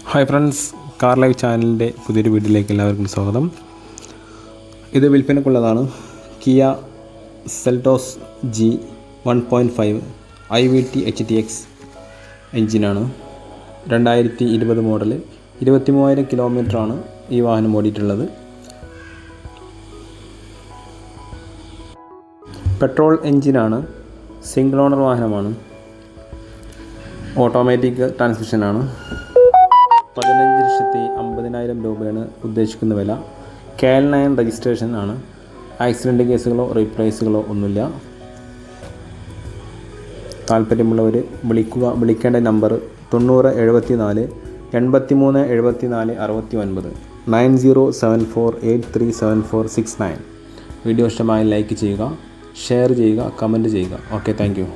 Hi friends, car live ചാനലിൻ്റെ പുതിയൊരു വീഡിയോയിലേക്ക് എല്ലാവർക്കും സ്വാഗതം. ഇത് വിൽപ്പനക്കുള്ളതാണ്. Kia Seltos G1.5 IVT HTX എഞ്ചിനാണ്. 2020 മോഡൽ. 23,000 കിലോമീറ്ററാണ് ഈ വാഹനം ഓടിയിട്ടുള്ളത്. പെട്രോൾ എഞ്ചിനാണ്. സിംഗിൾ ഓണർ വാഹനമാണ്. ഓട്ടോമാറ്റിക് ട്രാൻസ്മിഷനാണ്. 15,50,000 രൂപയാണ് ഉദ്ദേശിക്കുന്ന വില. Kerela രജിസ്ട്രേഷൻ ആണ്. ആക്സിഡൻറ്റ് കേസുകളോ റീപ്ലേസുകളോ ഒന്നുമില്ല. താല്പര്യമുള്ളവർ വിളിക്കേണ്ട നമ്പർ 9074 83 74 69 9074837469. വീഡിയോ ഇഷ്ടമായി ലൈക്ക് ചെയ്യുക, ഷെയർ ചെയ്യുക, കമൻറ്റ് ചെയ്യുക. Okay, thank you.